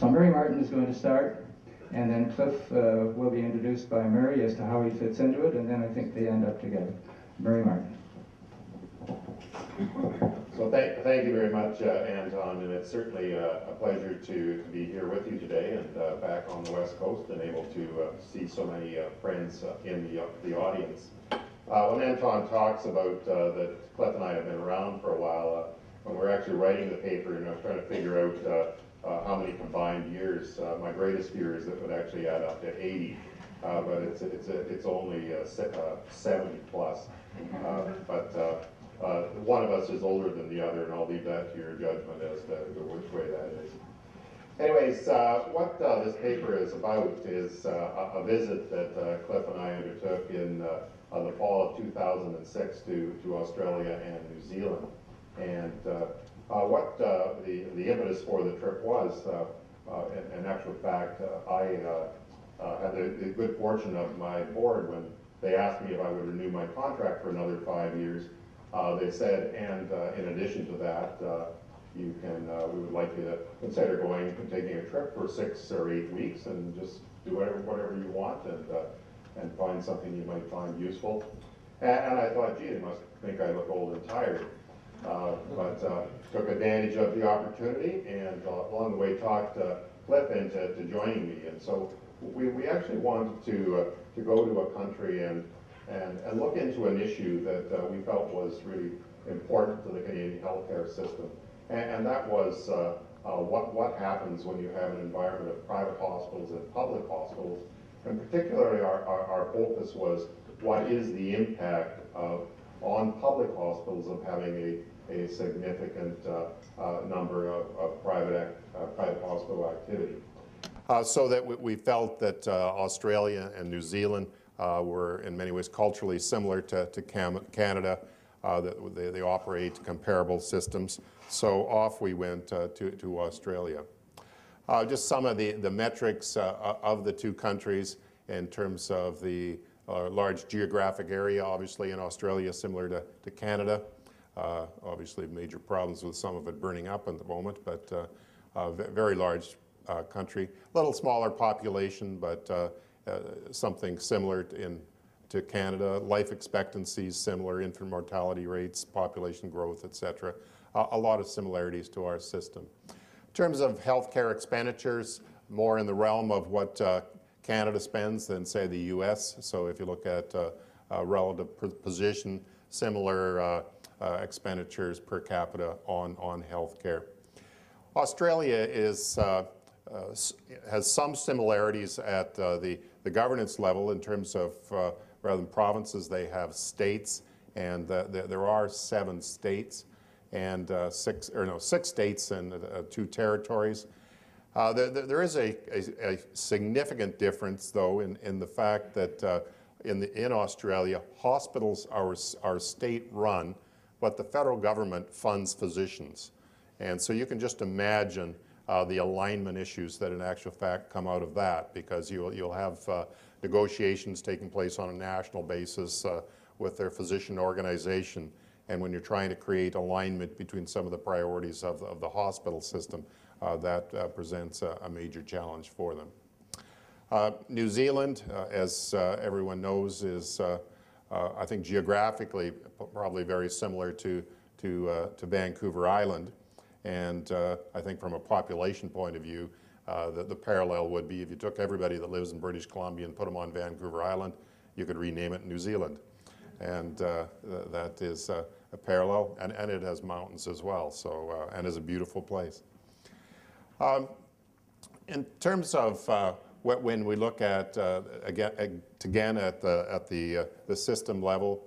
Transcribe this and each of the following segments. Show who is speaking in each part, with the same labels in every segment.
Speaker 1: So Murray Martin is going to start, and then Cliff will be introduced by Murray as to how he fits into it, and then I think they end up together. Murray Martin.
Speaker 2: So thank you very much, Anton, and it's certainly a pleasure to be here with you today and back on the West Coast and able to see so many friends in the audience. When Anton talks about that Cliff and I have been around for a while, when we're actually writing the paper and I was trying to figure out how many combined years, my greatest fear is that it would actually add up to 80, but it's only 70 plus. One of us is older than the other, and I'll leave that to your judgment as to which way that is. Anyways, what this paper is about is a visit that Cliff and I undertook in the fall of 2006 to Australia and New Zealand. And what the impetus for the trip was, in actual fact, I had the good fortune of my board when they asked me if I would renew my contract for another 5 years. They said, and in addition to that, we would like you to consider going and taking a trip for 6 or 8 weeks and just do whatever you want and find something you might find useful. And I thought, gee, they must think I look old and tired. But took advantage of the opportunity and along the way talked Cliff into joining me. And so we actually wanted to go to a country and look into an issue that we felt was really important to the Canadian healthcare system. And that was what happens when you have an environment of private hospitals and public hospitals. And particularly our focus was what is the impact on public hospitals of having a significant number of private hospital activity. So that we felt that Australia and New Zealand were in many ways culturally similar to Canada. They operate comparable systems. So off we went to Australia. Just some of the metrics of the two countries in terms of the large geographic area, obviously in Australia similar to Canada. Obviously major problems with some of it burning up at the moment, but very large country. A little smaller population, but something similar to Canada. Life expectancies similar, infant mortality rates, population growth, etc. A lot of similarities to our system. In terms of healthcare expenditures, more in the realm of what Canada spends than, say, the U.S. So if you look at relative position, similar expenditures per capita on healthcare. Australia has some similarities at the governance level in terms of, rather than provinces, they have states, and there are 7 states and 6 states and 2 territories. There is a significant difference, though, in the fact that in Australia, hospitals are state-run, but the federal government funds physicians. And so you can just imagine the alignment issues that in actual fact come out of that, because you'll have negotiations taking place on a national basis with their physician organization. And when you're trying to create alignment between some of the priorities of the hospital system, that presents a major challenge for them. New Zealand, as everyone knows, is I think geographically probably very similar to Vancouver Island. And I think from a population point of view, the parallel would be if you took everybody that lives in British Columbia and put them on Vancouver Island, you could rename it New Zealand. And that is a parallel, and it has mountains as well, so, and is a beautiful place. In terms of when we look at, again at the system level,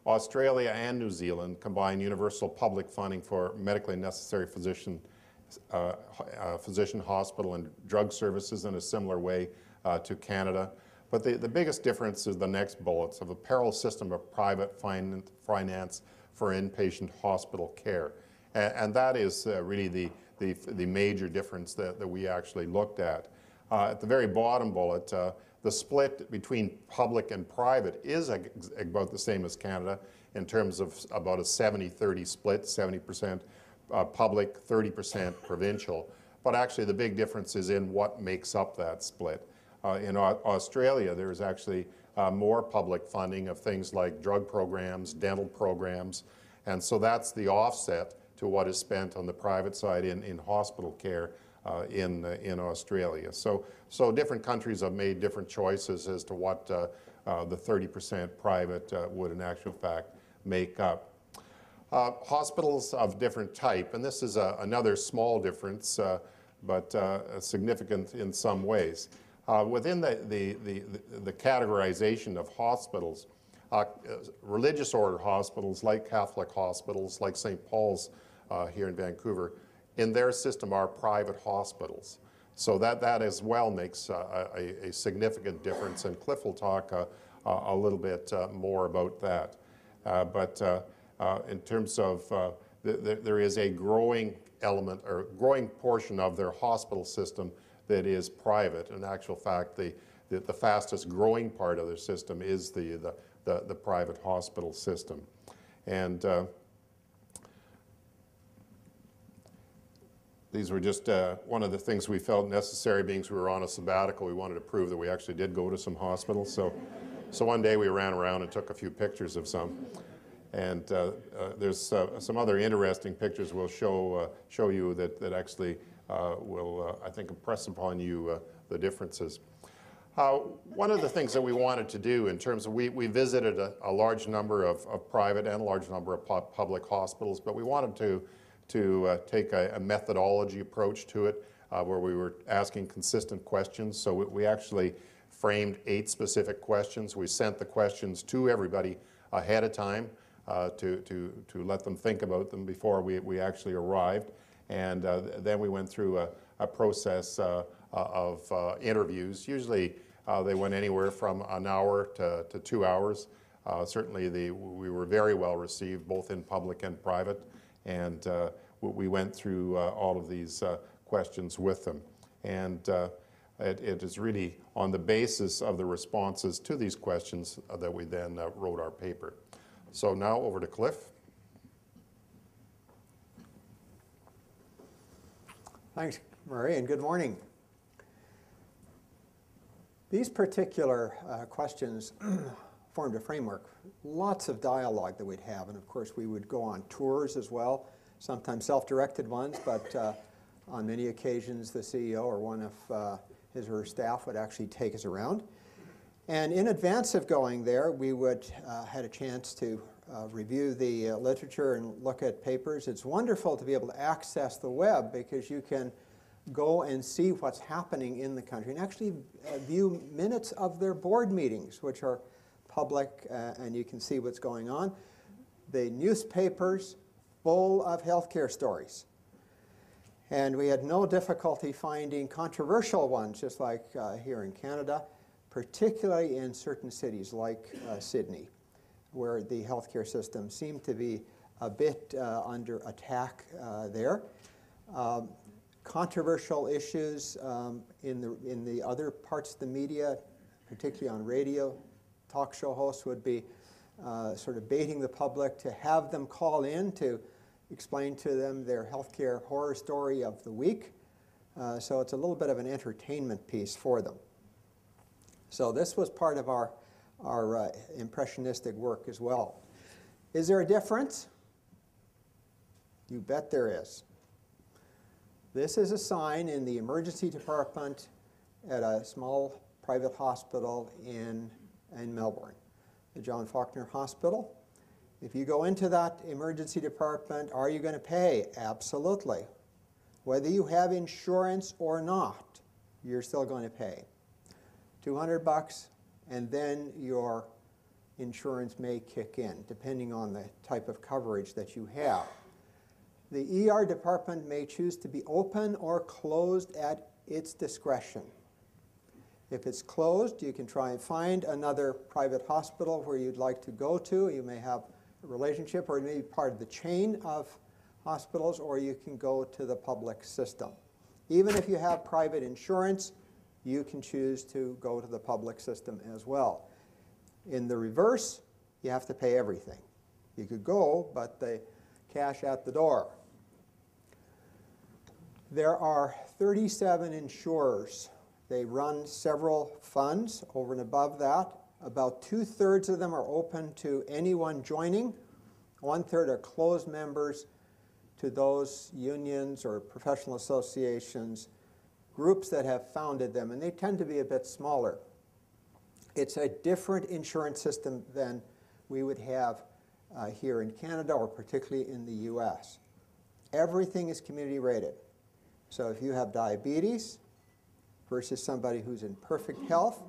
Speaker 2: Australia and New Zealand combine universal public funding for medically necessary physician, hospital, and drug services in a similar way to Canada. But the biggest difference is the next bullets of a parallel system of private finance for inpatient hospital care. And that is really the major difference that we actually looked at. At the very bottom bullet, the split between public and private is about the same as Canada in terms of about a 70-30 split, 70% public, 30% provincial. but actually the big difference is in what makes up that split. In Australia, there's actually more public funding of things like drug programs, dental programs, and so that's the offset to what is spent on the private side in hospital care in Australia. So different countries have made different choices as to what the 30% private would in actual fact make up. Hospitals of different type, and this is another small difference, but significant in some ways. Within the categorization of hospitals, religious order hospitals like Catholic hospitals, like St. Paul's here in Vancouver, in their system are private hospitals. So that as well makes a significant difference, and Cliff will talk a little bit more about that. But in terms of, there is a growing element or growing portion of their hospital system that is private. In actual fact, the fastest growing part of their system is the private hospital system. And these were just one of the things we felt necessary, being we were on a sabbatical. We wanted to prove that we actually did go to some hospitals. So one day we ran around and took a few pictures of some. And there's some other interesting pictures we'll show you that actually will, I think, impress upon you the differences. One of the things that we wanted to do in terms of, we visited a large number of private and a large number of public hospitals, but we wanted to take a methodology approach to it where we were asking consistent questions. So we actually framed 8 specific questions. We sent the questions to everybody ahead of time to let them think about them before we actually arrived. And then we went through a process of interviews. Usually they went anywhere from an hour to 2 hours. Certainly we were very well received, both in public and private. And we went through all of these questions with them. And it is really on the basis of the responses to these questions that we then wrote our paper. So now over to Cliff.
Speaker 3: Thanks, Murray, and good morning. These particular questions formed a framework. Lots of dialogue that we'd have, and of course we would go on tours as well, sometimes self-directed ones, but on many occasions the CEO or one of his or her staff would actually take us around. And in advance of going there, we would had a chance to review the literature and look at papers. It's wonderful to be able to access the web because you can go and see what's happening in the country and actually view minutes of their board meetings, which are public, and you can see what's going on. The newspapers full of healthcare stories. And we had no difficulty finding controversial ones, just like here in Canada, particularly in certain cities like Sydney, where the healthcare system seemed to be a bit under attack there. Controversial issues in the other parts of the media, particularly on radio. Talk show hosts would be sort of baiting the public to have them call in to explain to them their healthcare horror story of the week. So it's a little bit of an entertainment piece for them. So this was part of our impressionistic work as well. Is there a difference? You bet there is. This is a sign in the emergency department at a small private hospital in Melbourne, the John Faulkner Hospital. If you go into that emergency department, are you going to pay? Absolutely. Whether you have insurance or not, you're still going to pay. $200, and then your insurance may kick in, depending on the type of coverage that you have. The ER department may choose to be open or closed at its discretion. If it's closed, you can try and find another private hospital where you'd like to go to. You may have a relationship, or it may be part of the chain of hospitals, or you can go to the public system. Even if you have private insurance, you can choose to go to the public system as well. In the reverse, you have to pay everything. You could go, but the cash at the door. There are 37 insurers. They run several funds over and above that. About 2/3 of them are open to anyone joining. 1/3 are closed members to those unions or professional associations, groups that have founded them, and they tend to be a bit smaller. It's a different insurance system than we would have here in Canada or particularly in the US. Everything is community rated. So if you have diabetes versus somebody who's in perfect health,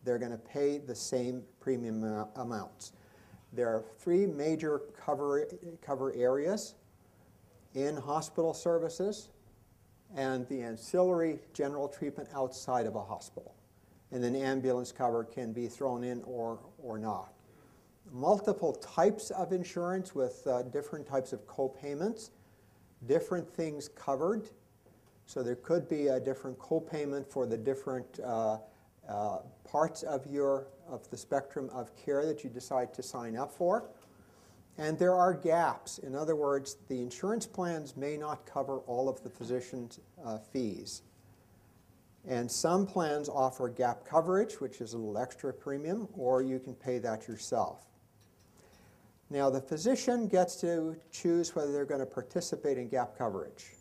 Speaker 3: they're going to pay the same premium amounts. There are 3 major cover areas: in hospital services and the ancillary general treatment outside of a hospital. And then ambulance cover can be thrown in or not. Multiple types of insurance with different types of co-payments, different things covered. So there could be a different co-payment for the different parts of the spectrum of care that you decide to sign up for. And there are gaps. In other words, the insurance plans may not cover all of the physician's fees. And some plans offer gap coverage, which is a little extra premium, or you can pay that yourself. Now, the physician gets to choose whether they're going to participate in gap coverage.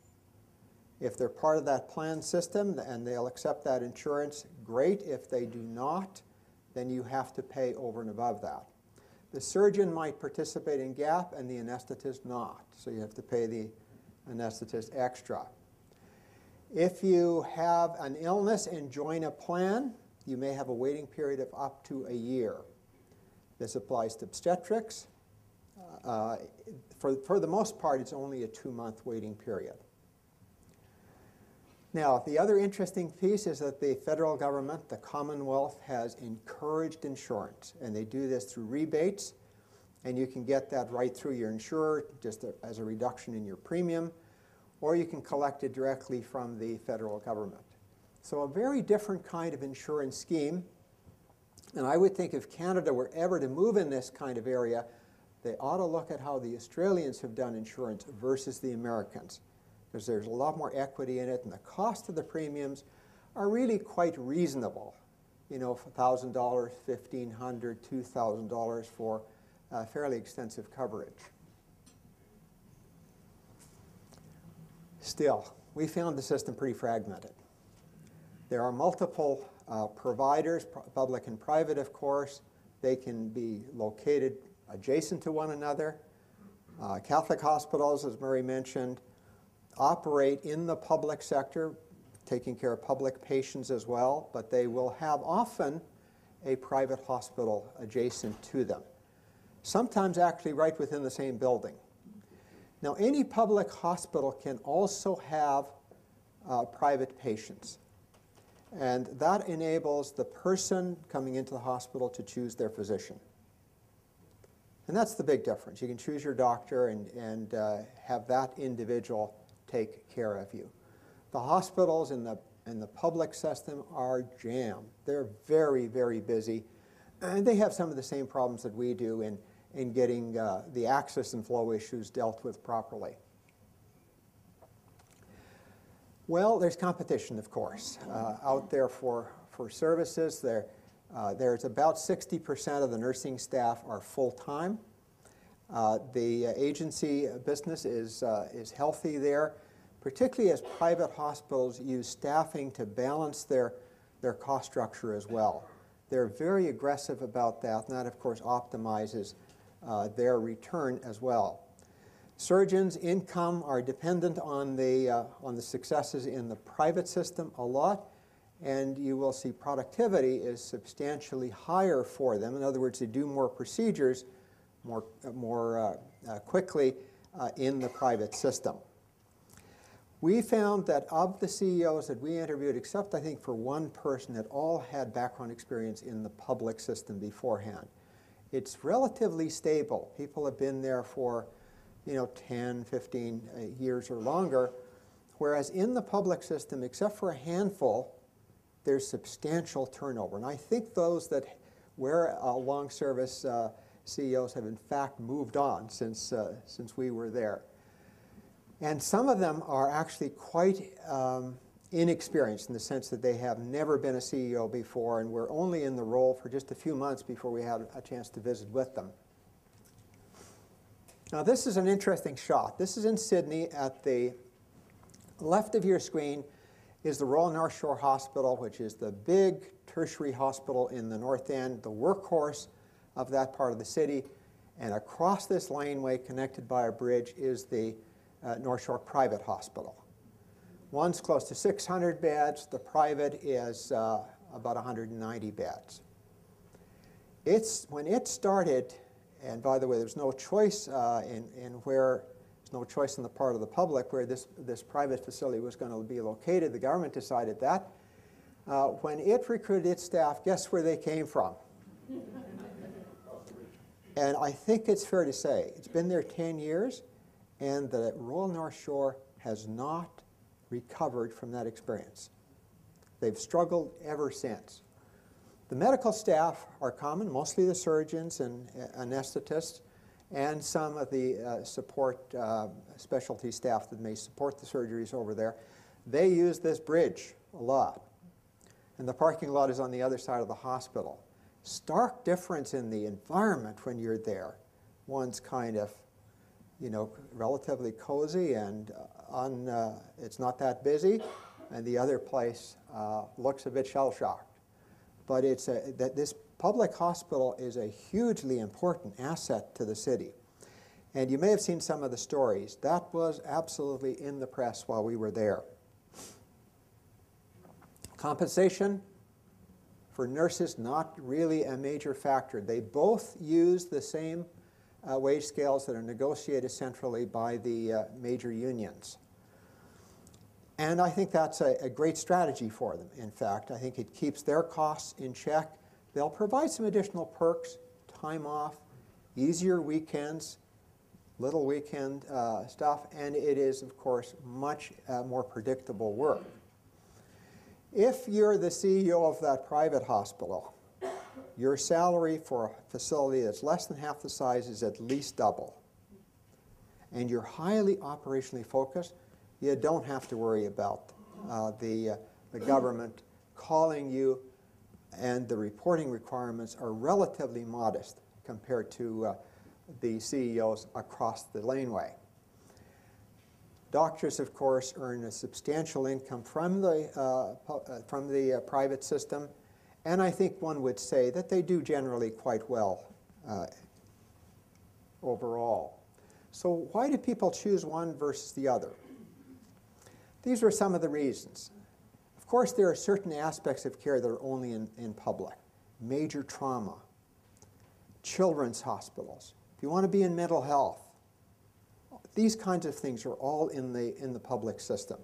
Speaker 3: If they're part of that plan system and they'll accept that insurance, great. If they do not, then you have to pay over and above that. The surgeon might participate in gap and the anesthetist not, so you have to pay the anesthetist extra. If you have an illness and join a plan, you may have a waiting period of up to a year. This applies to obstetrics. For the most part, it's only a 2-month waiting period. Now, the other interesting piece is that the federal government, the Commonwealth, has encouraged insurance, and they do this through rebates, and you can get that right through your insurer just as a reduction in your premium, or you can collect it directly from the federal government. So a very different kind of insurance scheme, and I would think if Canada were ever to move in this kind of area, they ought to look at how the Australians have done insurance versus the Americans, because there's a lot more equity in it, and the cost of the premiums are really quite reasonable. You know, $1,000, $1,500, $2,000 for fairly extensive coverage. Still, we found the system pretty fragmented. There are multiple providers, public and private, of course. They can be located adjacent to one another. Catholic hospitals, as Murray mentioned, operate in the public sector, taking care of public patients as well, but they will have often a private hospital adjacent to them, sometimes actually right within the same building. Now, any public hospital can also have private patients, and that enables the person coming into the hospital to choose their physician. And that's the big difference. You can choose your doctor and have that individual take care of you. The hospitals in the public system are jammed. They're very, very busy, and they have some of the same problems that we do in getting the access and flow issues dealt with properly. Well, there's competition, of course, out there for services. There's about 60% of the nursing staff are full-time. The agency business is healthy there, particularly as private hospitals use staffing to balance their cost structure as well. They're very aggressive about that, and that, of course, optimizes their return as well. Surgeons' income are dependent on the successes in the private system a lot, and you will see productivity is substantially higher for them. In other words, they do more procedures more quickly in the private system. We found that of the CEOs that we interviewed, except I think for one person, that all had background experience in the public system beforehand. It's relatively stable. People have been there for 10, 15 years or longer, whereas in the public system, except for a handful, there's substantial turnover. And I think those that were long service CEOs have in fact moved on since we were there. And some of them are actually quite inexperienced in the sense that they have never been a CEO before and were only in the role for just a few months before we had a chance to visit with them. Now this is an interesting shot. This is in Sydney. At the left of your screen is the Royal North Shore Hospital, which is the big tertiary hospital in the North End, the workhorse of that part of the city. And across this laneway, connected by a bridge, is the North Shore Private Hospital. One's close to 600 beds. The private is about 190 beds. When it started, and by the way, there's no choice there's no choice on the part of the public where this private facility was going to be located. The government decided that. When it recruited its staff, guess where they came from? And I think it's fair to say it's been there 10 years, and the Royal North Shore has not recovered from that experience. They've struggled ever since. The medical staff are common, mostly the surgeons and anesthetists, and some of the support specialty staff that may support the surgeries over there. They use this bridge a lot. And the parking lot is on the other side of the hospital. Stark difference in the environment when you're there. One's kind of, relatively cozy and it's not that busy, and the other place looks a bit shell-shocked. But this public hospital is a hugely important asset to the city. And you may have seen some of the stories. That was absolutely in the press while we were there. Compensation for nurses, not really a major factor. They both use the same wage scales that are negotiated centrally by the major unions. And I think that's a great strategy for them, in fact. I think it keeps their costs in check. They'll provide some additional perks, time off, easier weekends, little weekend stuff, and it is, of course, much more predictable work. If you're the CEO of that private hospital, your salary for a facility that's less than half the size is at least double. And you're highly operationally focused, you don't have to worry about the government calling you, and the reporting requirements are relatively modest compared to the CEOs across the laneway. Doctors, of course, earn a substantial income from the private system, and I think one would say that they do generally quite well overall. So why do people choose one versus the other? These are some of the reasons. Of course, there are certain aspects of care that are only in public. Major trauma, children's hospitals. If you want to be in mental health, these kinds of things are all in the public system.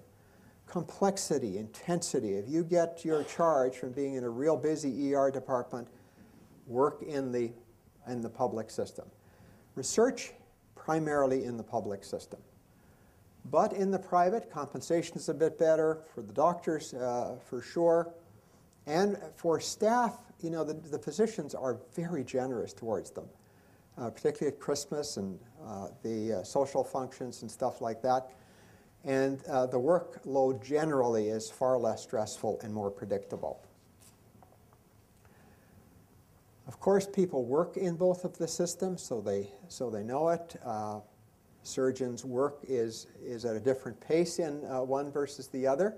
Speaker 3: Complexity, intensity. If you get your charge from being in a real busy ER department, work in the public system. Research, primarily in the public system. But in the private, compensation is a bit better for the doctors, for sure. And for staff, the physicians are very generous towards them, particularly at Christmas and the social functions and stuff like that. And the workload generally is far less stressful and more predictable. Of course, people work in both of the systems, so they know it. Surgeons' work is at a different pace in one versus the other.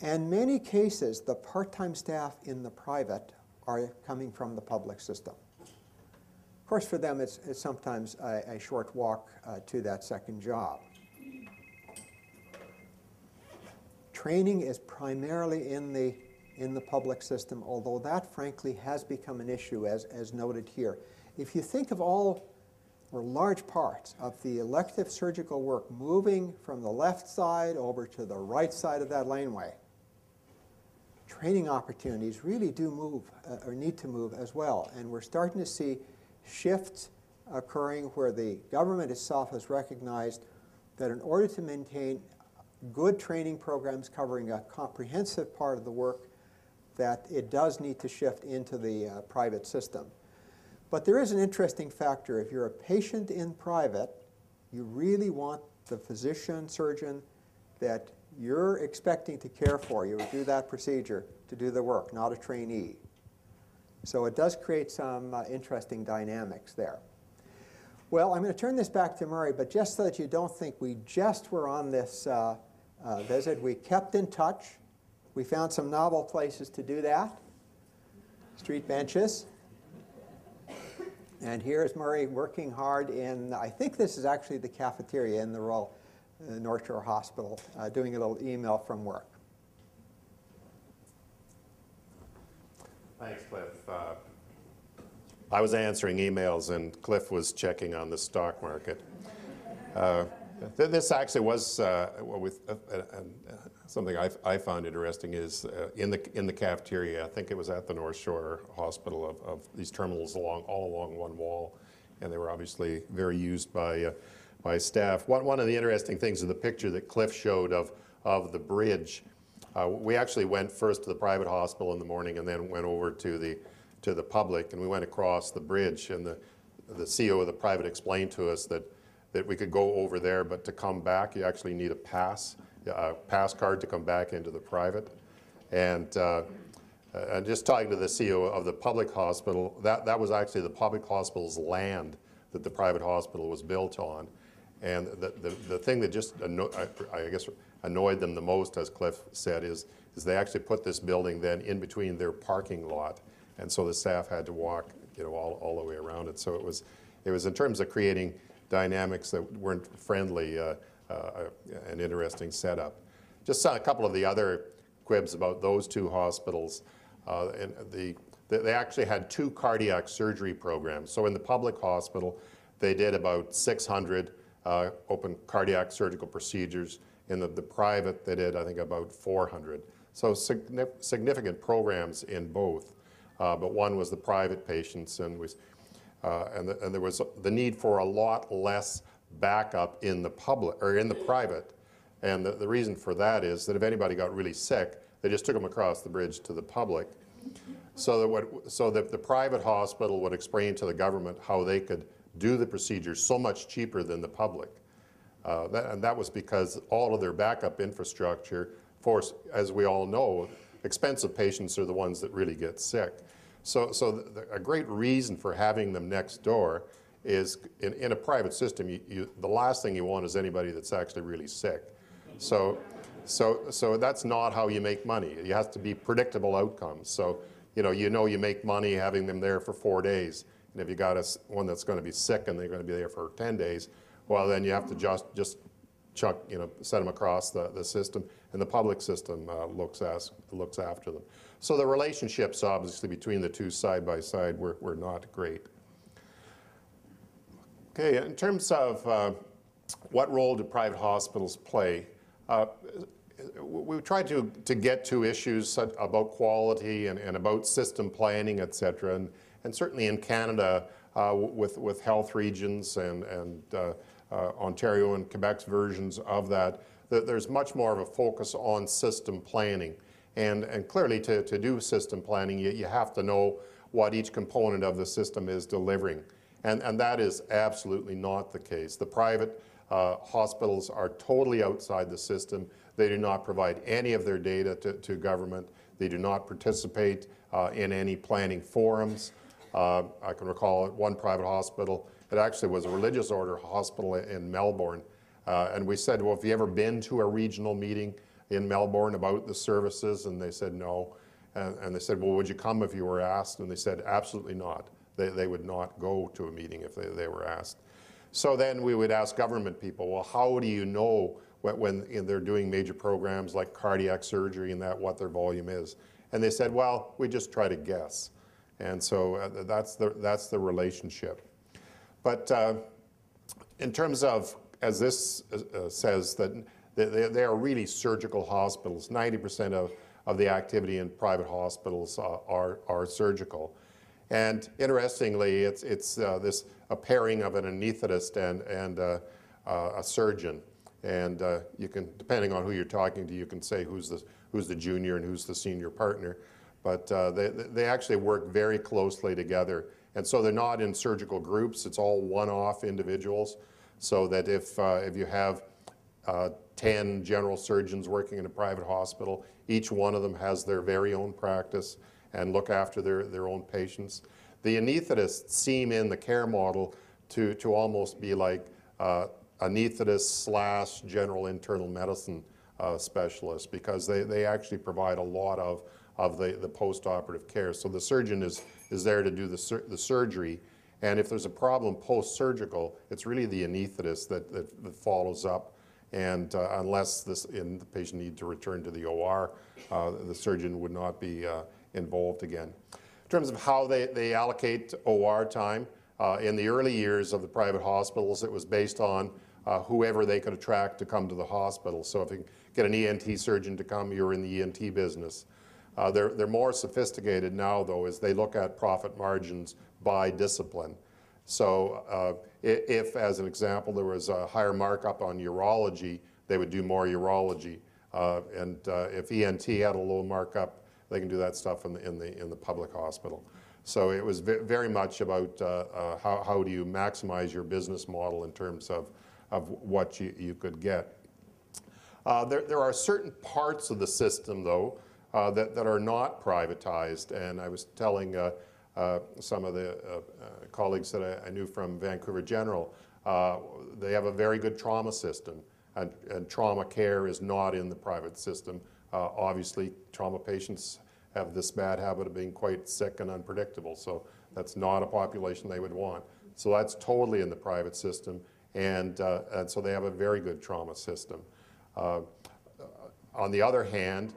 Speaker 3: And in many cases, the part-time staff in the private are coming from the public system. Of course, for them, it's sometimes a short walk to that second job. Training is primarily in the public system, although that, frankly, has become an issue, as noted here. If you think of all or large parts of the elective surgical work moving from the left side over to the right side of that laneway, training opportunities really do move, or need to move as well. And we're starting to see shifts occurring where the government itself has recognized that in order to maintain good training programs covering a comprehensive part of the work, that it does need to shift into the private system. But there is an interesting factor. If you're a patient in private, you really want the physician, surgeon that you're expecting to care for, you would do that procedure to do the work, not a trainee. So it does create some interesting dynamics there. Well, I'm going to turn this back to Murray, but just so that you don't think we just were on this visit, we kept in touch. We found some novel places to do that. Street benches. And here's Murray working hard in, I think this is actually the cafeteria in the Royal North Shore Hospital, doing a little email from work.
Speaker 2: Thanks, Cliff. I was answering emails and Cliff was checking on the stock market. This actually was something I found interesting is in the cafeteria. I think it was at the North Shore Hospital of these terminals all along one wall, and they were obviously very used by staff. One of the interesting things in the picture that Cliff showed of the bridge, we actually went first to the private hospital in the morning and then went over to the public, and we went across the bridge, and the CEO of the private explained to us that we could go over there, but to come back you actually need a pass card to come back into the private. And just talking to the CEO of the public hospital, that was actually the public hospital's land that the private hospital was built on. And the thing that just I guess annoyed them the most, as Cliff said, is they actually put this building then in between their parking lot, and so the staff had to walk, all the way around it. So it was in terms of creating dynamics that weren't friendly, an interesting setup. Just a couple of the other quibs about those two hospitals. And they actually had two cardiac surgery programs. So in the public hospital, they did about 600 open cardiac surgical procedures. In the private, they did, I think, about 400. So significant programs in both. But one was the private patients, and there was the need for a lot less backup in the public or in the private. And the reason for that is that if anybody got really sick, they just took them across the bridge to the public. So that the private hospital would explain to the government how they could do the procedure so much cheaper than the public. And that was because all of their backup infrastructure, as we all know, expensive patients are the ones that really get sick. So a great reason for having them next door is in a private system, the last thing you want is anybody that's actually really sick. So that's not how you make money. It has to be predictable outcomes. So you make money having them there for 4 days. And if you got one that's going to be sick and they're going to be there for 10 days, well, then you have to just chuck, set them across the system, and the public system looks after them. So the relationships, obviously, between the two side by side were not great. Okay, in terms of what role do private hospitals play, we tried to get to issues about quality and about system planning, et cetera, and certainly in Canada with health regions and Ontario and Quebec's versions of that, there's much more of a focus on system planning. And clearly to do system planning, you have to know what each component of the system is delivering. And that is absolutely not the case. The private hospitals are totally outside the system. They do not provide any of their data to government. They do not participate in any planning forums. I can recall at one private hospital, it actually was a religious order hospital in Melbourne. And we said, well, have you ever been to a regional meeting in Melbourne about the services? And they said no. And they said, well, would you come if you were asked? And they said, absolutely not. They would not go to a meeting if they were asked. So then we would ask government people, well, how do you know when they're doing major programs like cardiac surgery and what their volume is? And they said, well, we just try to guess. And so that's the relationship. But in terms of, as this says, that they are really surgical hospitals. 90% of the activity in private hospitals are surgical. And interestingly, it's this a pairing of an anesthetist and a surgeon. And you can, depending on who you're talking to, you can say who's the junior and who's the senior partner. But they actually work very closely together. And so they're not in surgical groups. It's all one-off individuals. So that if you have 10 general surgeons working in a private hospital. Each one of them has their very own practice and look after their own patients. The anesthetists seem in the care model to almost be like anesthetist / general internal medicine specialists, because they actually provide a lot of the post-operative care. So the surgeon is there to do the surgery, and if there's a problem post-surgical, it's really the anesthetist that follows up. And unless the patient needs to return to the OR, the surgeon would not be involved again. In terms of how they allocate OR time, in the early years of the private hospitals, it was based on whoever they could attract to come to the hospital. So if you get an ENT surgeon to come, you're in the ENT business. They're more sophisticated now, though, as they look at profit margins by discipline. So if, as an example, there was a higher markup on urology, they would do more urology. And if ENT had a low markup, they can do that stuff in the public hospital. So it was very much about how do you maximize your business model in terms of what you could get. There are certain parts of the system, though, that are not privatized. And I was telling some of the colleagues that I knew from Vancouver General, they have a very good trauma system, and trauma care is not in the private system. Obviously, trauma patients have this bad habit of being quite sick and unpredictable, so that's not a population they would want. So that's totally in the private system, and so they have a very good trauma system. On the other hand,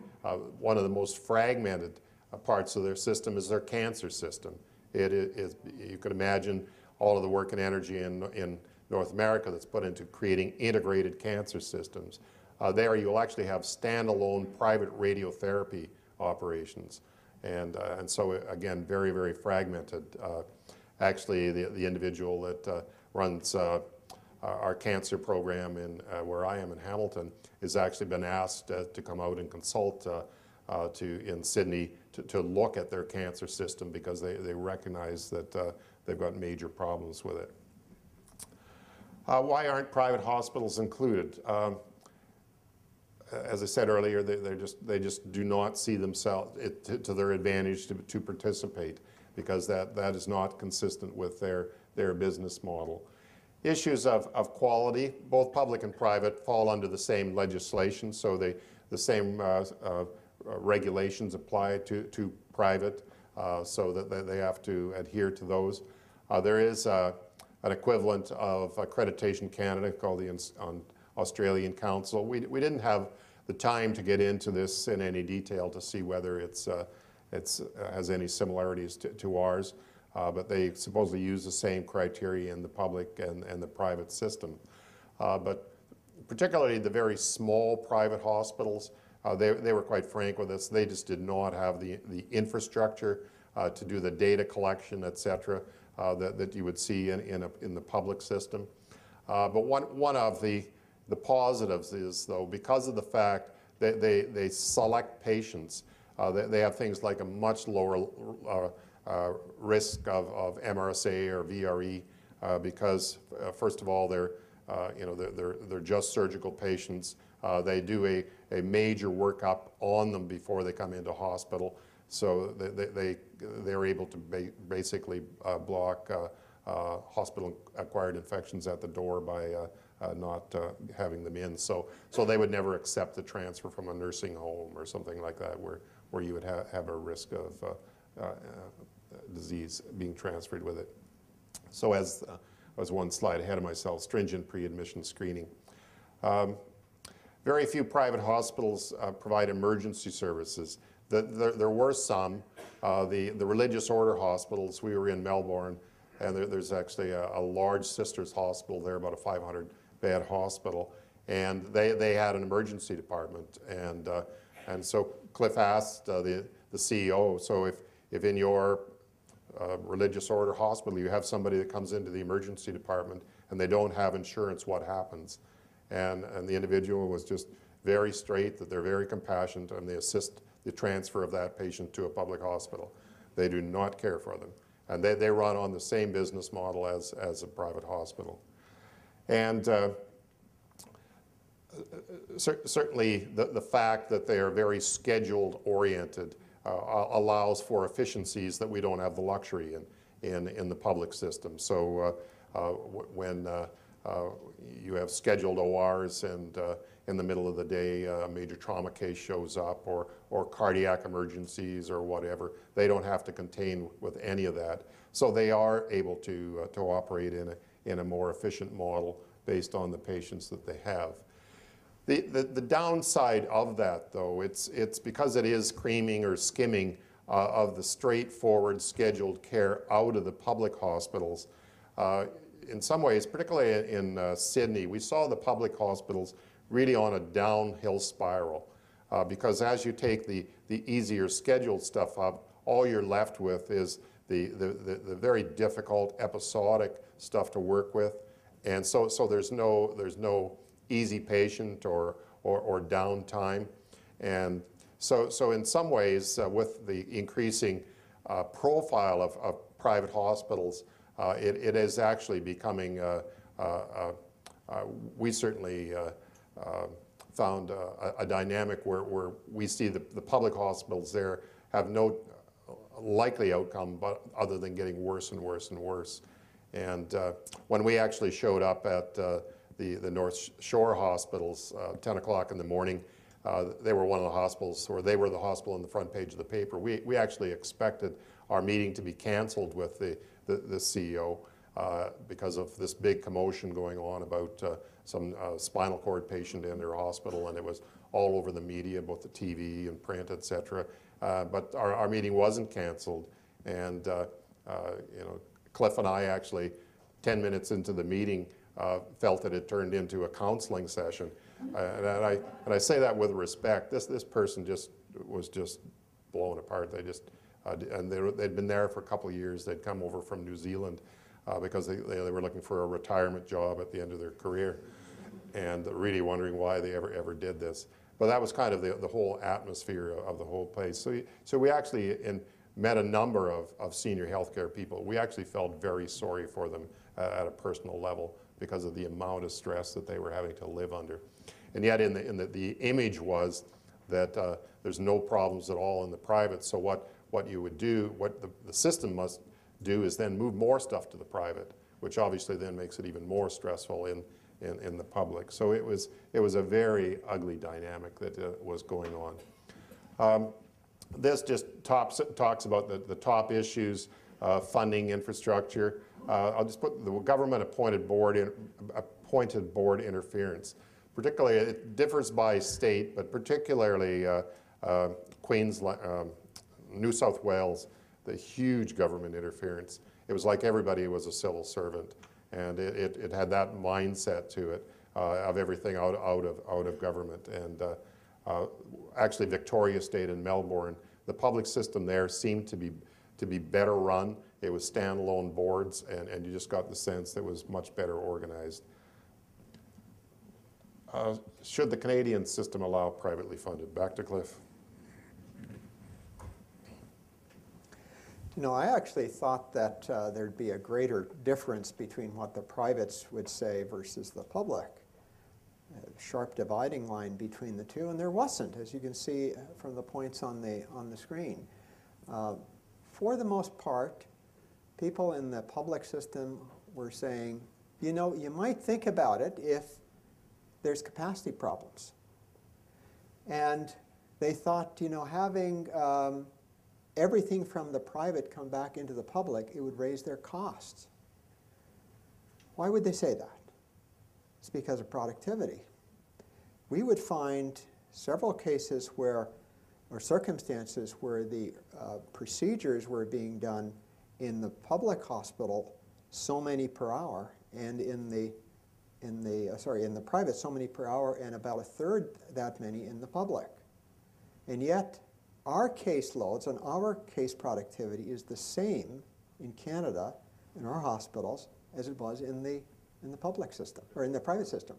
Speaker 2: one of the most fragmented parts of their system is their cancer system. It is, you could imagine all of the work and energy in North America that's put into creating integrated cancer systems. There you'll actually have standalone private radiotherapy operations. And so again, very, very fragmented. Actually, the individual that runs our cancer program where I am in Hamilton has actually been asked to come out and consult in Sydney to look at their cancer system, because they recognize that they've got major problems with it. Why aren't private hospitals included? As I said earlier, they just do not see themselves to their advantage to participate, because that is not consistent with their business model. Issues of quality, both public and private, fall under the same legislation, so the same regulations apply to private, so that they have to adhere to those. There is an equivalent of Accreditation Canada called the Australian Council. We didn't have the time to get into this in any detail to see whether it has any similarities to ours, but they supposedly use the same criteria in the public and the private system. But particularly the very small private hospitals, they were quite frank with us. They just did not have the infrastructure to do the data collection, et cetera, that you would see in the public system. But one of the positives is, though, because of the fact that they select patients, they have things like a much lower risk of MRSA or VRE, because first of all, they're just surgical patients. They do a major workup on them before they come into hospital, so they're able to basically block hospital-acquired infections at the door by not having them in. So they would never accept the transfer from a nursing home or something like that, where you would have a risk of disease being transferred with it. So as one slide ahead of myself, stringent pre-admission screening. Very few private hospitals provide emergency services. There were some. The religious order hospitals, we were in Melbourne, and there's actually a large sisters hospital there, about a 500-bed hospital, and they had an emergency department. And so Cliff asked the CEO, so if in your religious order hospital you have somebody that comes into the emergency department and they don't have insurance, what happens? And the individual was just very straight that they're very compassionate and they assist the transfer of that patient to a public hospital. They do not care for them. And they run on the same business model as a private hospital. And certainly the fact that they are very scheduled oriented allows for efficiencies that we don't have the luxury in the public system. So when you have scheduled ORs and in the middle of the day a major trauma case shows up or cardiac emergencies or whatever, they don't have to contain with any of that. So they are able to operate in a more efficient model based on the patients that they have. The downside of that, though, it's because it is creaming or skimming of the straightforward scheduled care out of the public hospitals. In some ways, particularly in Sydney, we saw the public hospitals really on a downhill spiral because as you take the easier scheduled stuff up, all you're left with is the very difficult episodic stuff to work with. And so there's no easy patient or downtime. And so in some ways, with the increasing profile of private hospitals, it is actually becoming, we certainly found a dynamic where we see the public hospitals there have no likely outcome but other than getting worse and worse and worse. And when we actually showed up at the North Shore hospitals, 10 o'clock in the morning, they were one of the hospitals, or they were the hospital on the front page of the paper. We actually expected our meeting to be canceled with the CEO because of this big commotion going on about some spinal cord patient in their hospital, and it was all over the media, both the TV and print, etc. But our meeting wasn't canceled, and you know, Cliff and I actually, 10 minutes into the meeting, felt that it turned into a counseling session. And I say that with respect. This person was just blown apart. They just, and they'd been there for a couple of years. They'd come over from New Zealand because they were looking for a retirement job at the end of their career and really wondering why they ever did this. But that was kind of the whole atmosphere of the whole place. So we actually met a number of senior healthcare people. We actually felt very sorry for them at a personal level because of the amount of stress that they were having to live under. And yet the image was that there's no problems at all in the private. So what you would do, what the system must do is then move more stuff to the private, which obviously then makes it even more stressful in the public. So it was a very ugly dynamic that was going on. This just talks about the top issues, funding, infrastructure. I'll just put the government-appointed board interference. Particularly, it differs by state, but particularly Queensland, New South Wales, the huge government interference. It was like everybody was a civil servant, and it had that mindset to it of everything out of government. And actually, Victoria State and Melbourne, the public system there seemed to be better run. It was standalone boards, and you just got the sense that it was much better organized. Should the Canadian system allow privately funded? Back to Cliff.
Speaker 3: You know, I actually thought that there'd be a greater difference between what the privates would say versus the public. A sharp dividing line between the two, and there wasn't, as you can see from the points on the screen. For the most part, people in the public system were saying, you know, you might think about it if there's capacity problems. And they thought, you know, having everything from the private come back into the public, it would raise their costs. Why would they say that? It's because of productivity. We would find several cases where, or circumstances where the procedures were being done in the public hospital so many per hour, and in the private so many per hour, and about a third that many in the public. And yet our caseloads and our case productivity is the same in Canada in our hospitals as it was in the public system or in the private system.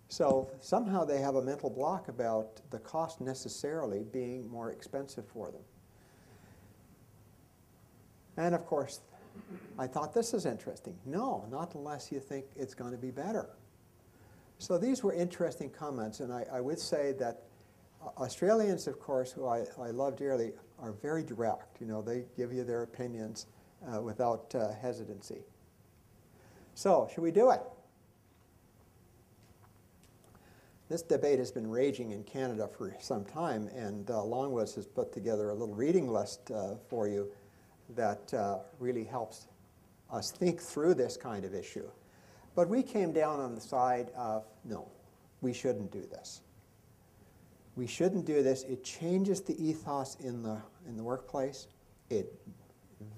Speaker 3: So somehow they have a mental block about the cost necessarily being more expensive for them. And of course, I thought this is interesting. No, not unless you think it's going to be better. So these were interesting comments, and I would say that Australians, of course, who I love dearly, are very direct. You know, they give you their opinions without hesitancy. So, should we do it? This debate has been raging in Canada for some time, and Longwoods has put together a little reading list for you that really helps us think through this kind of issue. But we came down on the side of, no, we shouldn't do this. We shouldn't do this. It changes the ethos in the workplace. It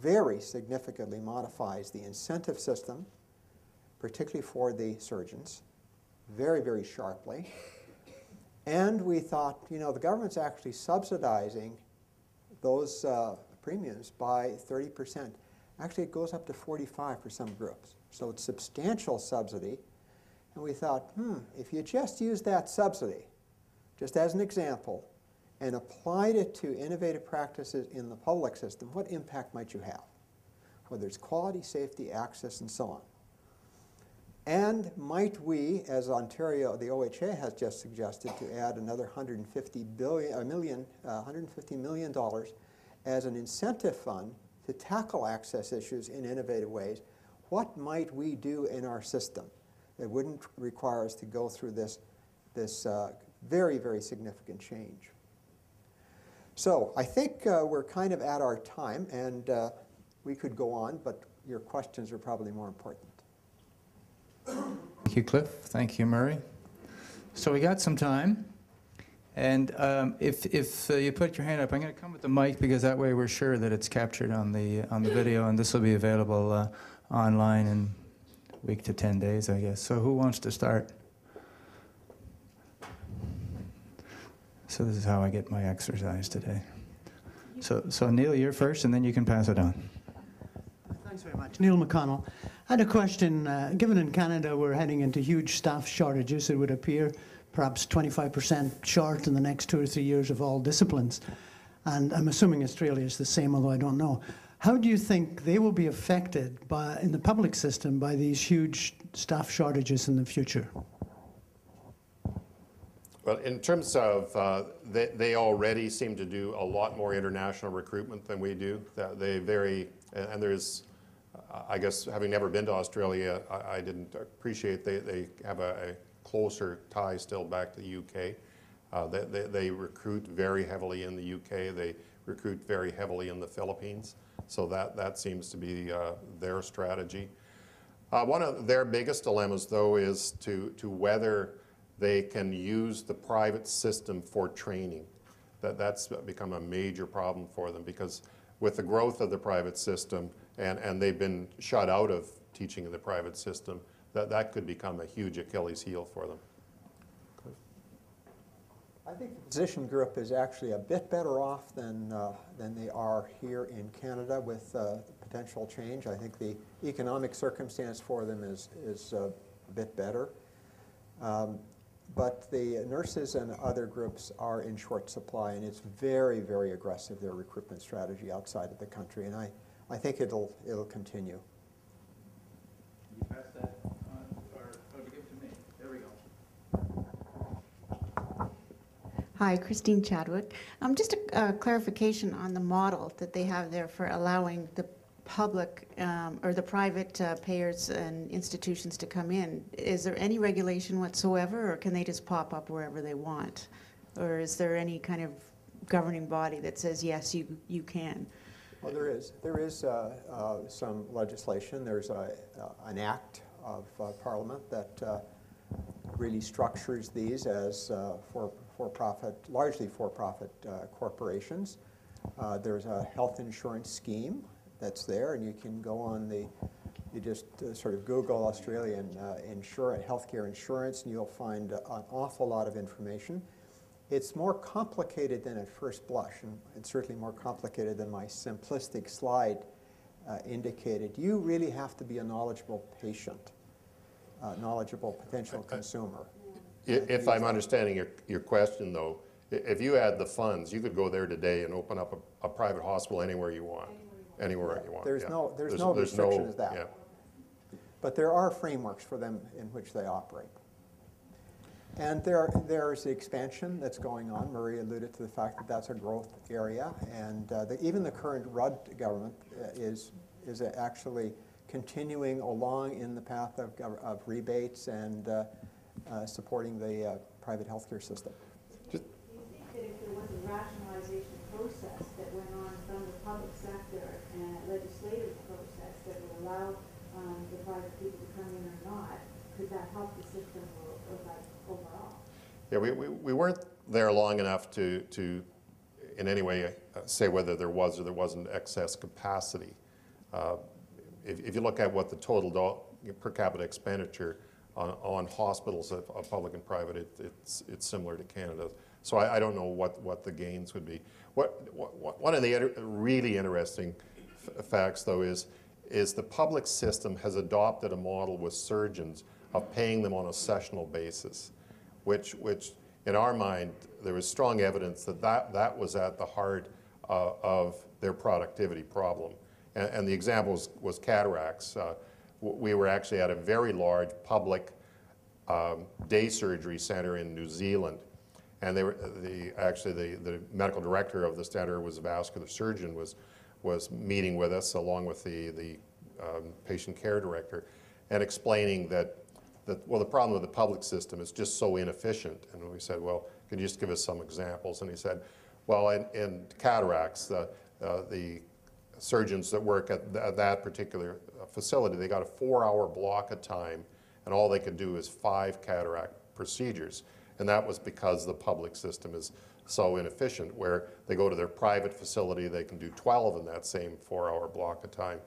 Speaker 3: very significantly modifies the incentive system, particularly for the surgeons, very, very sharply. And we thought, you know, the government's actually subsidizing those premiums by 30%. Actually, it goes up to 45% for some groups. So it's substantial subsidy. And we thought, if you just use that subsidy, just as an example, and applied it to innovative practices in the public system, what impact might you have? Whether it's quality, safety, access, and so on. And might we, as Ontario, the OHA has just suggested, to add another $150 million as an incentive fund to tackle access issues in innovative ways, what might we do in our system that wouldn't require us to go through this very, very significant change? So I think we're kind of at our time, and we could go on, but your questions are probably more important.
Speaker 1: Thank you, Cliff. Thank you, Murray. So we got some time, and if you put your hand up, I'm going to come with the mic because that way we're sure that it's captured on the video, and this will be available online in a week to 10 days, I guess. So who wants to start? So this is how I get my exercise today. So Neil, you're first, and then you can pass it on.
Speaker 4: Thanks very much. Neil McConnell. I had a question. Given in Canada we're heading into huge staff shortages, it would appear, perhaps 25% short in the next 2 or 3 years of all disciplines. And I'm assuming Australia is the same, although I don't know. How do you think they will be affected in the public system by these huge staff shortages in the future?
Speaker 2: Well, in terms of, they already seem to do a lot more international recruitment than we do. And there's, I guess, having never been to Australia, I didn't appreciate they have a closer tie still back to the UK. They recruit very heavily in the UK. They recruit very heavily in the Philippines. So that seems to be their strategy. One of their biggest dilemmas, though, is to whether they can use the private system for training. That's become a major problem for them, because with the growth of the private system, and they've been shut out of teaching in the private system, that could become a huge Achilles heel for them.
Speaker 3: I think the physician group is actually a bit better off than they are here in Canada with potential change. I think the economic circumstance for them is a bit better. But the nurses and other groups are in short supply, and it's very, very aggressive, their recruitment strategy outside of the country, and I think it'll continue.
Speaker 1: You pass that on, or give it to me. There we go.
Speaker 5: Hi, Christine Chadwick. Just a clarification on the model that they have there for allowing the public or the private payers and institutions to come in. Is there any regulation whatsoever, or can they just pop up wherever they want? Or is there any kind of governing body that says, yes, you can?
Speaker 3: Well, there is some legislation. There's an act of Parliament that really structures these as for-profit, largely for-profit corporations. There's a health insurance scheme that's there, and you can go on you just sort of Google Australian healthcare insurance, and you'll find an awful lot of information. It's more complicated than at first blush, and it's certainly more complicated than my simplistic slide indicated. You really have to be a knowledgeable patient, knowledgeable potential consumer.
Speaker 2: If I'm understanding your question, though, if you had the funds, you could go there today and open up a private hospital anywhere you want. Anywhere you want.
Speaker 3: There's
Speaker 2: yeah.
Speaker 3: no restriction as that.
Speaker 2: Yeah.
Speaker 3: But there are frameworks for them in which they operate. And there's the expansion that's going on. Murray alluded to the fact that that's a growth area. And even the current Rudd government is actually continuing along in the path of rebates and supporting the private healthcare system.
Speaker 5: Do you think that if there was a rationalization process that went on from the public sector and a legislative process that would allow the private people to come in or not, could that help the system overall?
Speaker 2: Yeah, we weren't there long enough to in any way say whether there was or there wasn't excess capacity. If you look at what the total per capita expenditure on hospitals of public and private, it's similar to Canada. So I don't know what the gains would be. One of the really interesting facts, though, is the public system has adopted a model with surgeons of paying them on a sessional basis, which in our mind, there was strong evidence that was at the heart of their productivity problem. And the example was cataracts. We were actually at a very large public day surgery center in New Zealand. And the medical director of the center was a vascular surgeon, was meeting with us along with the patient care director and explaining that the problem with the public system is just so inefficient. And we said, well, could you just give us some examples? And he said, well, in cataracts, the surgeons that work at that particular facility, they got a 4-hour block of time, and all they could do is 5 cataract procedures. And that was because the public system is so inefficient, where they go to their private facility, they can do 12 in that same 4-hour block of time.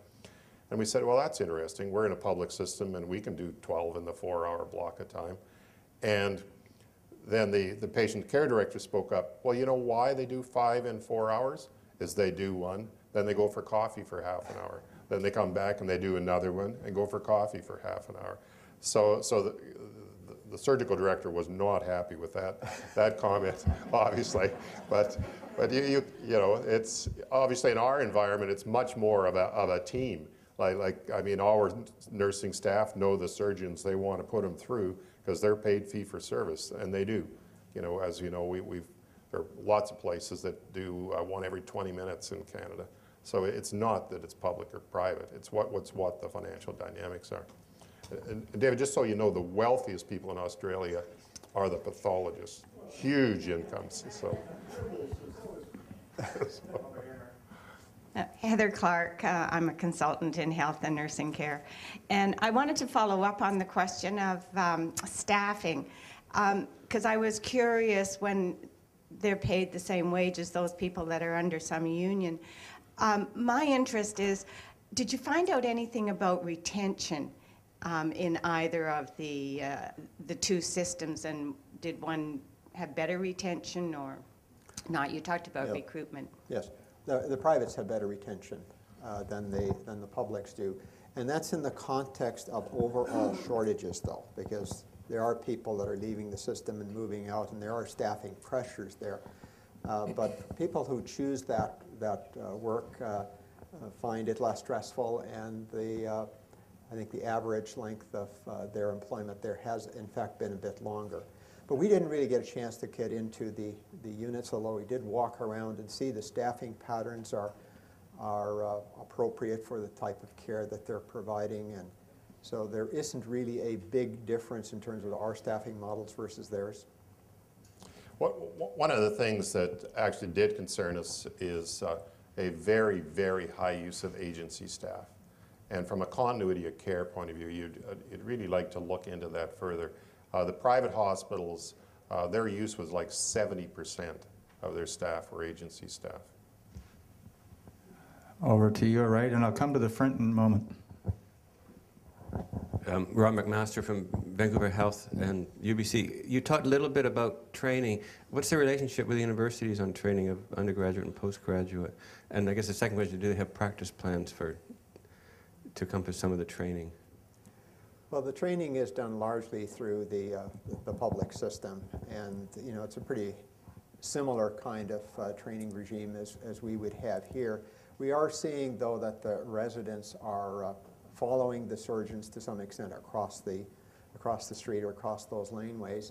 Speaker 2: And we said, well, that's interesting. We're in a public system, and we can do 12 in the 4-hour block of time. And then the patient care director spoke up. Well, you know why they do 5 in 4 hours? Is they do one, then they go for coffee for half an hour. Then they come back and they do another one and go for coffee for half an hour. So the surgical director was not happy with that comment, obviously. But you know, it's obviously in our environment, it's much more of a team. I mean, our nursing staff know the surgeons they want to put them through because they're paid fee for service, and they do. You know, as you know, there are lots of places that do one every 20 minutes in Canada. So it's not that it's public or private. It's what the financial dynamics are. And David, just so you know, the wealthiest people in Australia are the pathologists. Huge incomes. So.
Speaker 6: Heather Clark, I'm a consultant in health and nursing care. And I wanted to follow up on the question of staffing, because I was curious when they're paid the same wage as those people that are under some union. My interest is, did you find out anything about retention in either of the two systems, and did one have better retention or not? You talked about recruitment.
Speaker 3: Yes. The privates have better retention than the publics do. And that's in the context of overall shortages, though, because there are people that are leaving the system and moving out, and there are staffing pressures there. But people who choose that work find it less stressful, and I think the average length of their employment there has, in fact, been a bit longer. But we didn't really get a chance to get into the units, although we did walk around and see the staffing patterns are appropriate for the type of care that they're providing. And so there isn't really a big difference in terms of our staffing models versus theirs.
Speaker 2: One of the things that actually did concern us is a very, very high use of agency staff. And from a continuity of care point of view, you'd really like to look into that further. The private hospitals, their use was like 70% of their staff were agency staff.
Speaker 1: Over to your right, and I'll come to the front in a moment.
Speaker 7: Rob McMaster from Vancouver Health and UBC. You talked a little bit about training. What's the relationship with the universities on training of undergraduate and postgraduate? And I guess the second question, do they have practice plans to encompass some of the training?
Speaker 3: Well, the training is done largely through the public system, and you know, it's a pretty similar kind of training regime as we would have here. We are seeing, though, that the residents are following the surgeons to some extent across the street or across those laneways.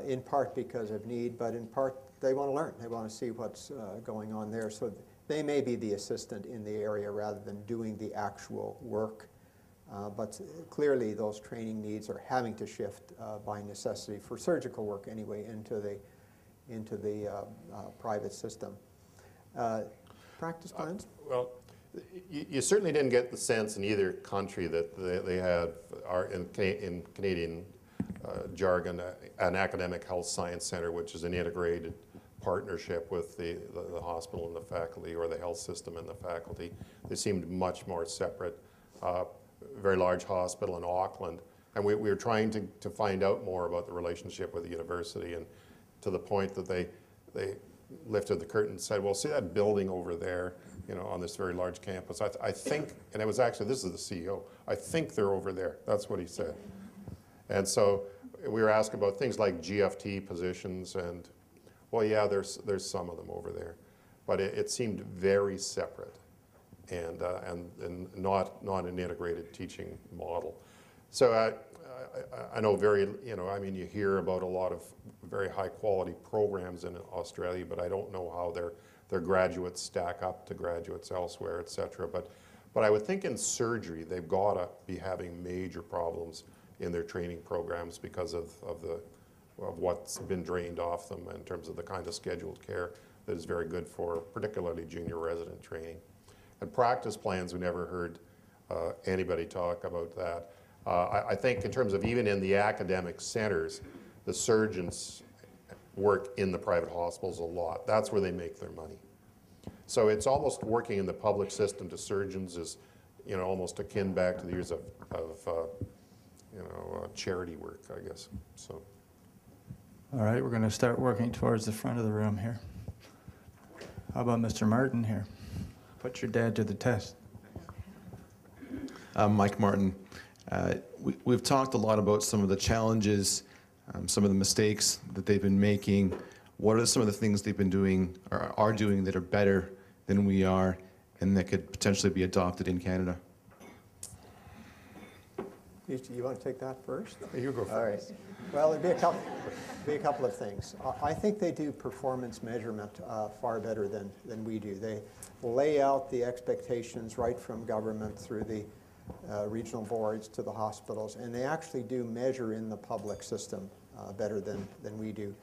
Speaker 3: in part because of need, but in part they want to learn. They want to see what's going on there. So they may be the assistant in the area rather than doing the actual work. But clearly those training needs are having to shift by necessity for surgical work anyway into the private system. Practice plans?
Speaker 2: Well, you certainly didn't get the sense in either country that they had, in Canadian jargon, an academic health science center, which is an integrated partnership with the hospital and the faculty, or the health system and the faculty. They seemed much more separate. Very large hospital in Auckland, and we were trying to find out more about the relationship with the university, and to the point that they lifted the curtain and said, well, see that building over there, you know, on this very large campus. I think, and it was actually, this is the CEO, I think they're over there. That's what he said. And so we were asked about things like GFT positions, and well, yeah, there's some of them over there, but it seemed very separate, and not an integrated teaching model. So I know I mean, you hear about a lot of very high quality programs in Australia, but I don't know how their graduates stack up to graduates elsewhere, et cetera. But I would think in surgery, they've got to be having major problems in their training programs because of what's been drained off them in terms of the kind of scheduled care that is very good for particularly junior resident training. And practice plans, we never heard anybody talk about that. I think in terms of even in the academic centers, the surgeons work in the private hospitals a lot. That's where they make their money. So it's almost working in the public system to surgeons is, you know, almost akin back to the years of charity work, I guess. So.
Speaker 1: All right, we're going to start working towards the front of the room here. How about Mr. Martin here? Put your dad to the test.
Speaker 8: Mike Martin. We've talked a lot about some of the challenges, some of the mistakes that they've been making. What are some of the things they've been doing or are doing that are better than we are and that could potentially be adopted in Canada?
Speaker 3: You want to take that first?
Speaker 2: You go first.
Speaker 3: All right. Well, there'd be a couple of things. I think they do performance measurement far better than we do. They lay out the expectations right from government through the regional boards to the hospitals, and they actually do measure in the public system better than we do.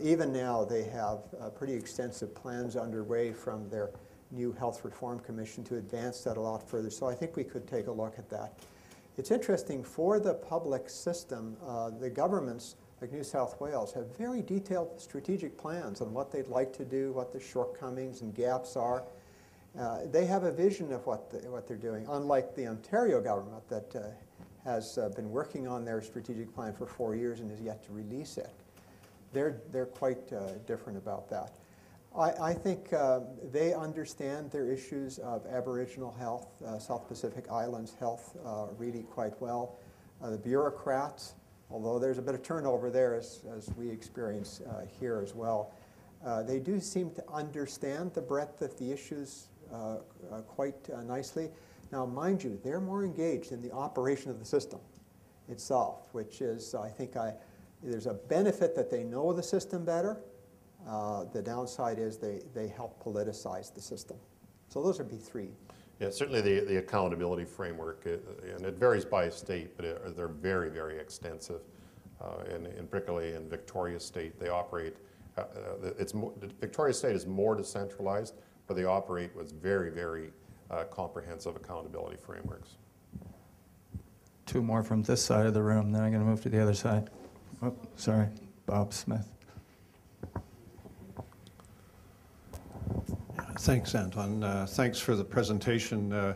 Speaker 3: Even now, they have pretty extensive plans underway from their new Health Reform Commission to advance that a lot further. So I think we could take a look at that. It's interesting, for the public system, the governments, like New South Wales, have very detailed strategic plans on what they'd like to do, what the shortcomings and gaps are. They have a vision of what they're doing, unlike the Ontario government that has been working on their strategic plan for 4 years and is yet to release it. They're quite different about that. I think they understand their issues of Aboriginal health, South Pacific Islands health really quite well. The bureaucrats, although there's a bit of turnover there as we experience here as well, they do seem to understand the breadth of the issues quite nicely. Now, mind you, they're more engaged in the operation of the system itself, which is, I think, there's a benefit that they know the system better. The downside is they help politicize the system. So those would be three.
Speaker 2: Yeah, certainly the accountability framework, and it varies by state, but they're very, very extensive. And particularly in Victoria State, they operate, Victoria State is more decentralized, but they operate with very, very comprehensive accountability frameworks.
Speaker 1: Two more from this side of the room, then I'm going to move to the other side. Oh, sorry, Bob Smith.
Speaker 9: Thanks, Anton. Thanks for the presentation.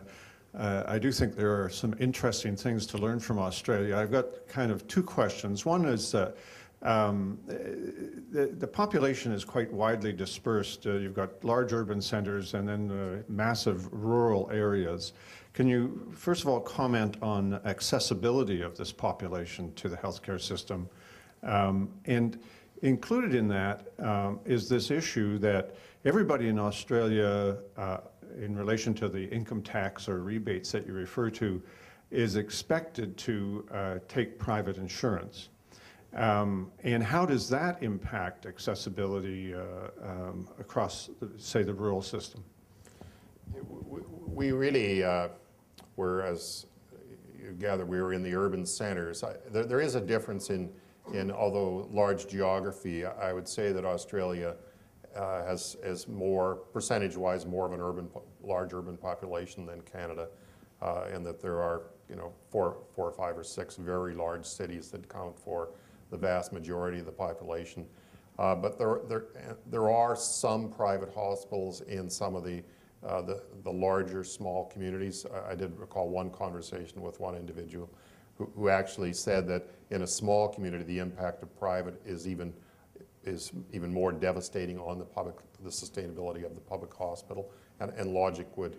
Speaker 9: I do think there are some interesting things to learn from Australia. I've got kind of two questions. One is the population is quite widely dispersed. You've got large urban centers and then massive rural areas. Can you, first of all, comment on accessibility of this population to the healthcare system? And included in that is this issue that everybody in Australia, in relation to the income tax or rebates that you refer to, is expected to take private insurance. And how does that impact accessibility across, say, the rural system?
Speaker 2: We really were, as you gather, we were in the urban centers. There is a difference in although large geography, I would say that Australia has more, percentage-wise, more of an large urban population than Canada, and that there are, you know, four or five or six very large cities that count for the vast majority of the population. But there are some private hospitals in some of the larger small communities. I did recall one conversation with one individual who actually said that in a small community the impact of private is even more devastating on the sustainability of the public hospital, and logic would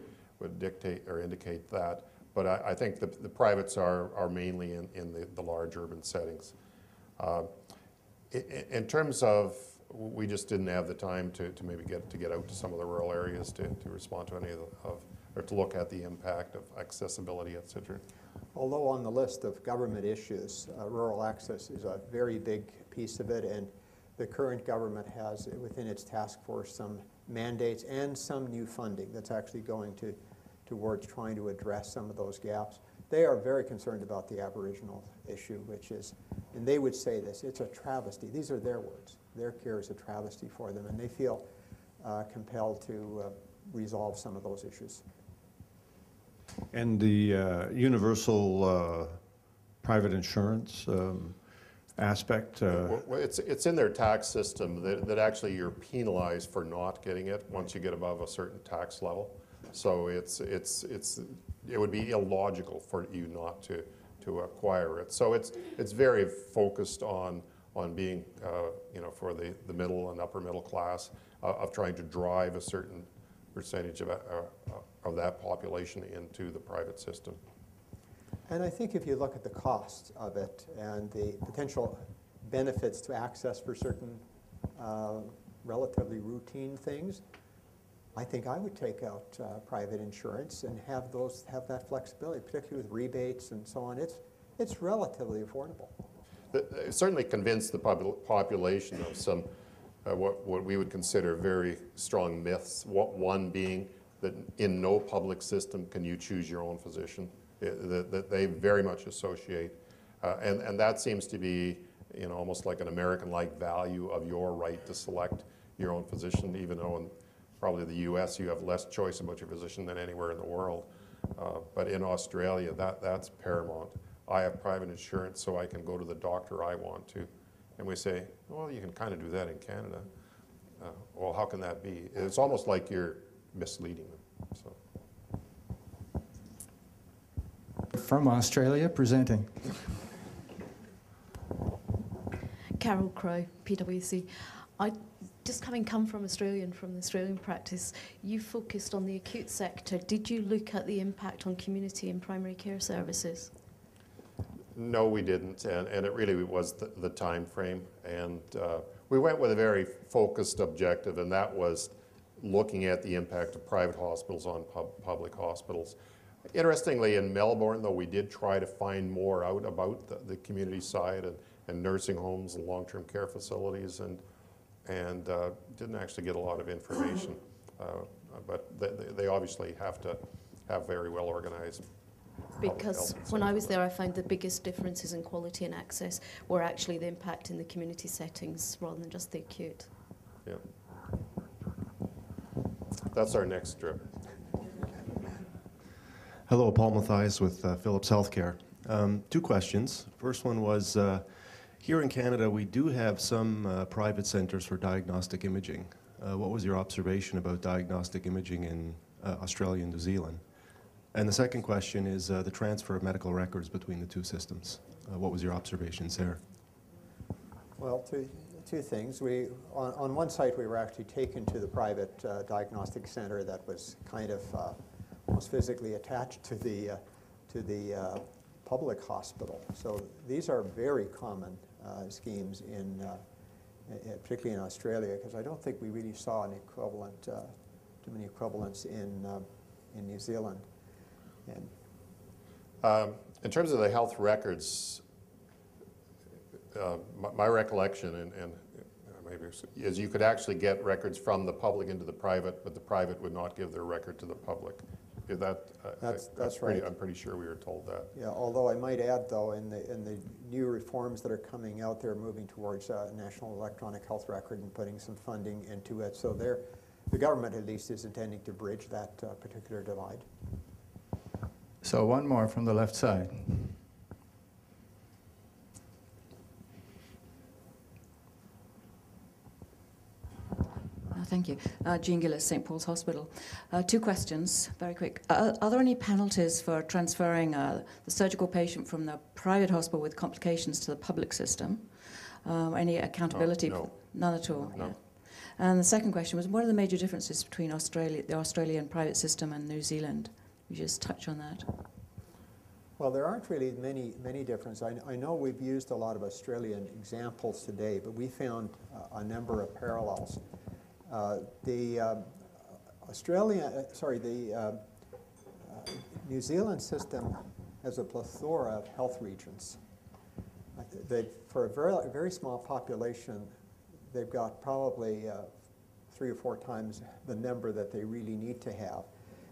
Speaker 2: dictate or indicate that. But I think the privates are mainly in the large urban settings. In terms of, we just didn't have the time to maybe get out to some of the rural areas to respond to any or to look at the impact of accessibility, et cetera.
Speaker 3: Although on the list of government issues, rural access is a very big piece of it, and the current government has within its task force some mandates and some new funding that's actually going towards trying to address some of those gaps. They are very concerned about the Aboriginal issue, which is, and they would say this, it's a travesty. These are their words. Their care is a travesty for them, and they feel compelled to resolve some of those issues.
Speaker 9: And the universal private insurance aspect?
Speaker 2: Well, it's in their tax system that actually you're penalized for not getting it once you get above a certain tax level. So it would be illogical for you not to acquire it. So it's very focused on being, you know, for the middle and upper middle class, of trying to drive a certain percentage of that population into the private system.
Speaker 3: And I think if you look at the cost of it and the potential benefits to access for certain relatively routine things, I think I would take out private insurance and have that flexibility, particularly with rebates and so on. It's relatively affordable.
Speaker 2: It certainly convinced the population of some what we would consider very strong myths. One being that in no public system can you choose your own physician. That they very much associate, and that seems to be, you know, almost like an American-like value of your right to select your own physician, even though in probably the U.S. you have less choice about your physician than anywhere in the world. But in Australia, that's paramount. I have private insurance, so I can go to the doctor I want to. And we say, well, you can kind of do that in Canada. Well, how can that be? It's almost like you're misleading them. So.
Speaker 1: From Australia, presenting.
Speaker 10: Carol Crow, PwC. Just having come from Australia and from the Australian practice, you focused on the acute sector. Did you look at the impact on community and primary care services?
Speaker 2: No, we didn't, and it really was the time frame. And we went with a very focused objective, and that was looking at the impact of private hospitals on public hospitals. Interestingly, in Melbourne, though, we did try to find more out about the community side and nursing homes and long-term care facilities, and didn't actually get a lot of information. But they obviously have to have very well organized.
Speaker 10: Because when I was there, I found the biggest differences in quality and access were actually the impact in the community settings rather than just the acute.
Speaker 2: Yeah. That's our next strip.
Speaker 11: Hello, Paul Mathias with Philips Healthcare. Two questions. First one was, here in Canada, we do have some private centers for diagnostic imaging. What was your observation about diagnostic imaging in Australia and New Zealand? And the second question is the transfer of medical records between the two systems. What was your observations there?
Speaker 3: Well, two things. On one site, we were actually taken to the private diagnostic center that was kind of almost physically attached to the public hospital. So these are very common schemes particularly in Australia, because I don't think we really saw an equivalent, too many equivalents in New Zealand. And
Speaker 2: in terms of the health records, my recollection, and maybe is you could actually get records from the public into the private, but the private would not give their record to the public. Is that,
Speaker 3: That's right.
Speaker 2: I'm pretty sure we were told that.
Speaker 3: Yeah, although I might add, though, in the new reforms that are coming out, they're moving towards a national electronic health record and putting some funding into it. So the government, at least, is intending to bridge that particular divide.
Speaker 1: So one more from the left side.
Speaker 12: Thank you. Jean Gillis, St. Paul's Hospital. Two questions, very quick. Are there any penalties for transferring the surgical patient from the private hospital with complications to the public system? Any accountability?
Speaker 2: No.
Speaker 12: None at all?
Speaker 2: No.
Speaker 12: Yeah. And the second question was, what are the major differences between the Australian private system and New Zealand? You just touch on that.
Speaker 3: Well, there aren't really many differences. I know we've used a lot of Australian examples today, but we found a number of parallels. The New Zealand system has a plethora of health regions. For a very small population, they've got probably 3 or 4 times the number that they really need to have.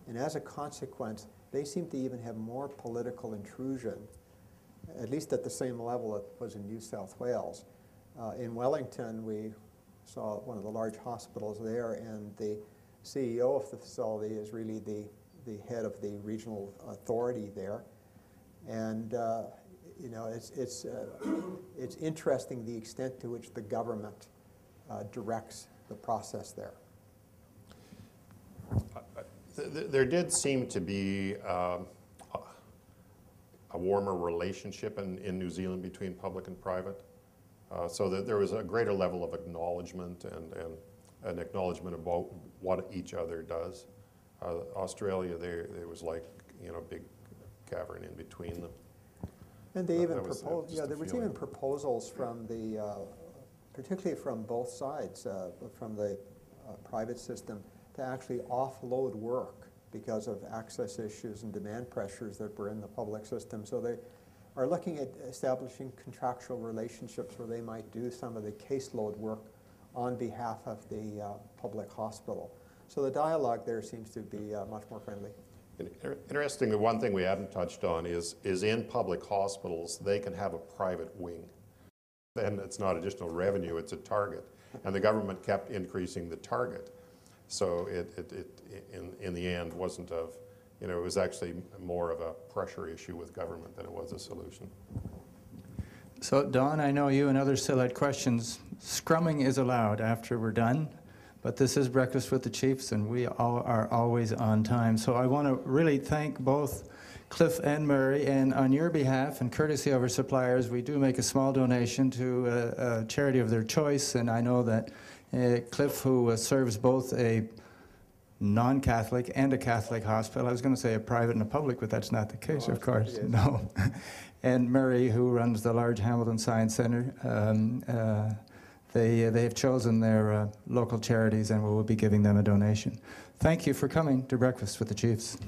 Speaker 3: And as a consequence, they seem to even have more political intrusion, at least at the same level it was in New South Wales. In Wellington, we saw one of the large hospitals there, and the CEO of the facility is really the head of the regional authority there. And you know, it's interesting the extent to which the government directs the process there.
Speaker 2: There did seem to be a warmer relationship in New Zealand between public and private. So that there was a greater level of acknowledgement and an acknowledgement about what each other does. Australia, there was like, you know, a big cavern in between them.
Speaker 3: And they even proposed, yeah, there was even proposals from the, particularly from both sides, from the private system, to actually offload work because of access issues and demand pressures that were in the public system. So they are looking at establishing contractual relationships where they might do some of the caseload work on behalf of the public hospital. So the dialogue there seems to be much more friendly.
Speaker 2: Interesting, the one thing we haven't touched on is in public hospitals, they can have a private wing. Then it's not additional revenue, it's a target. And the government kept increasing the target. So in the end, wasn't of, you know, it was actually more of a pressure issue with government than it was a solution.
Speaker 1: So Don, I know you and others still had questions. Scrumming is allowed after we're done, but this is Breakfast with the Chiefs, and we all are always on time. So I want to really thank both Cliff and Murray, and on your behalf and courtesy of our suppliers, we do make a small donation to a charity of their choice, and I know that Cliff, who serves both a non-Catholic and a Catholic hospital. I was going to say a private and a public, but that's not the case, of course. No. And Murray, who runs the large Hamilton Science Center, they have chosen their local charities, and we will be giving them a donation. Thank you for coming to Breakfast with the Chiefs.